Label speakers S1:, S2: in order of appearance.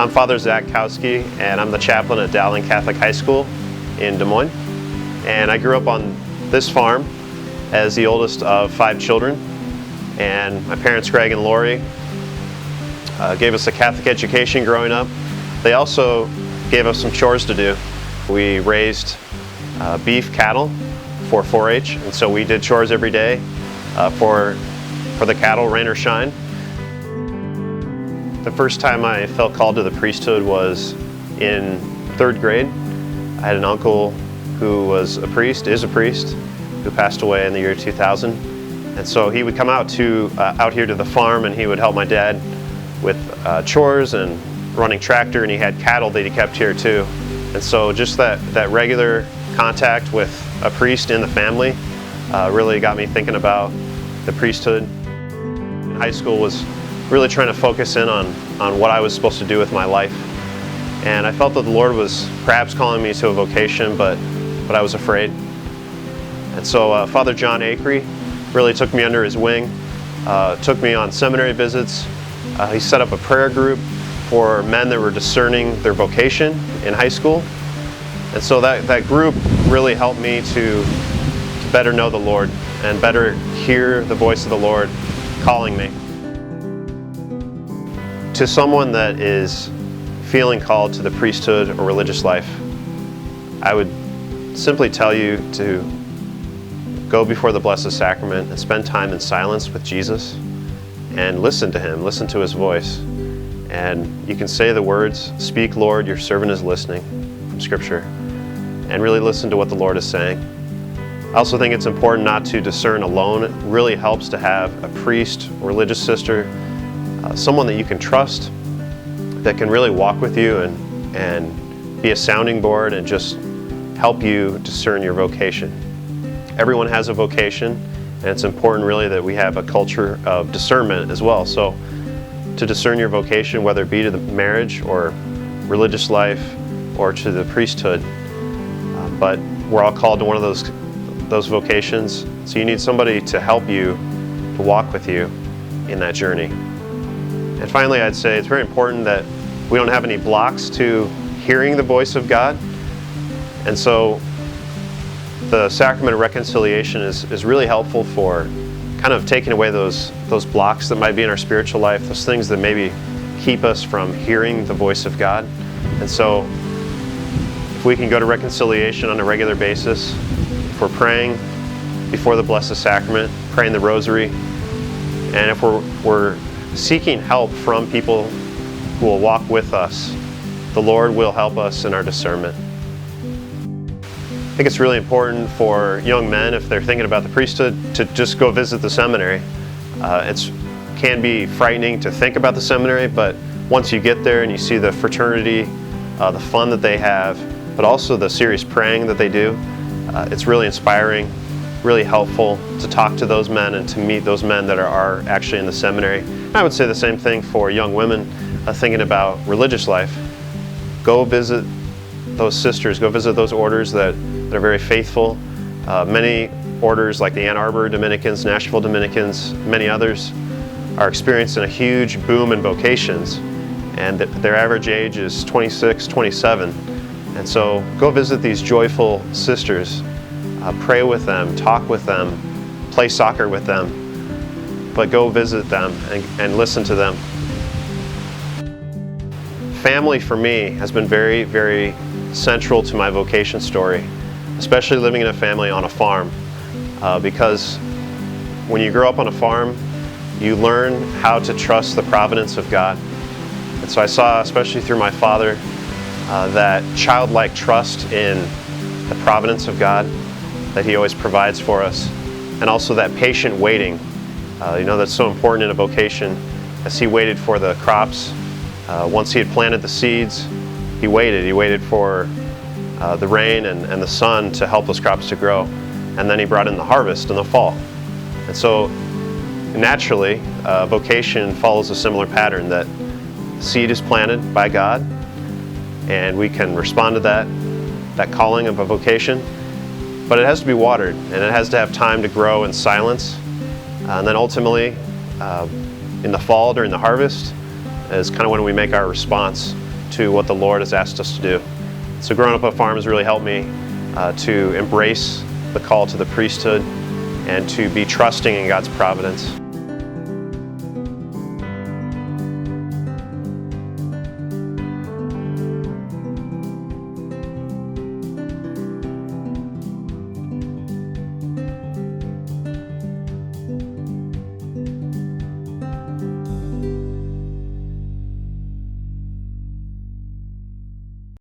S1: I'm Father Zach Kautzky, and I'm the chaplain at Dowling Catholic High School in Des Moines. And I grew up on this farm as the oldest of 5 children. And my parents, Greg and Lori, gave us a Catholic education growing up. They also gave us some chores to do. We raised beef cattle for 4-H, and so we did chores every day for the cattle, rain or shine. The first time I felt called to the priesthood was in 3rd grade. I had an uncle who was a priest, is a priest, who passed away in the year 2000. And so he would come out here to the farm, and he would help my dad with chores and running tractor, and he had cattle that he kept here too. And so just that regular contact with a priest in the family really got me thinking about the priesthood. High school was really trying to focus in on what I was supposed to do with my life. And I felt that the Lord was perhaps calling me to a vocation, but I was afraid. And so Father John Acree really took me under his wing, took me on seminary visits. He set up a prayer group for men that were discerning their vocation in high school. And so that group really helped me to better know the Lord and better hear the voice of the Lord calling me. To someone that is feeling called to the priesthood or religious life, I would simply tell you to go before the Blessed Sacrament and spend time in silence with Jesus and listen to Him, listen to His voice. And you can say the words, "Speak, Lord, your servant is listening," from Scripture, and really listen to what the Lord is saying. I also think it's important not to discern alone. It really helps to have a priest, a religious sister, someone that you can trust, that can really walk with you and be a sounding board and just help you discern your vocation. Everyone has a vocation, and it's important really that we have a culture of discernment as well. So to discern your vocation, whether it be to the marriage or religious life or to the priesthood, but we're all called to one of those vocations, so you need somebody to help you, to walk with you in that journey. And finally, I'd say it's very important that we don't have any blocks to hearing the voice of God. And so the sacrament of reconciliation is really helpful for kind of taking away those blocks that might be in our spiritual life, those things that maybe keep us from hearing the voice of God. And so if we can go to reconciliation on a regular basis, if we're praying before the Blessed Sacrament, praying the Rosary, and if we're seeking help from people who will walk with us, the Lord will help us in our discernment. I think it's really important for young men, if they're thinking about the priesthood, to just go visit the seminary. It can be frightening to think about the seminary, but once you get there and you see the fraternity, the fun that they have, but also the serious praying that they do, it's really inspiring, really helpful to talk to those men and to meet those men that are actually in the seminary. I would say the same thing for young women thinking about religious life. Go visit those sisters, go visit those orders that are very faithful. Many orders like the Ann Arbor Dominicans, Nashville Dominicans, many others are experiencing a huge boom in vocations, and their average age is 26, 27. And so go visit these joyful sisters, pray with them, talk with them, play soccer with them, but go visit them and listen to them. Family for me has been very, very central to my vocation story, especially living in a family on a farm, because when you grow up on a farm, you learn how to trust the providence of God. And so I saw, especially through my father, that childlike trust in the providence of God, that He always provides for us, and also that patient waiting. That's so important in a vocation. As he waited for the crops, once he had planted the seeds, he waited for the rain and the sun to help those crops to grow. And then he brought in the harvest in the fall. And so naturally, vocation follows a similar pattern, that seed is planted by God, and we can respond to that calling of a vocation, but it has to be watered, and it has to have time to grow in silence. And then ultimately, in the fall during the harvest, is kind of when we make our response. to what the Lord has asked us to do. So growing up on a farm has really helped me to embrace the call to the priesthood and to be trusting in God's providence.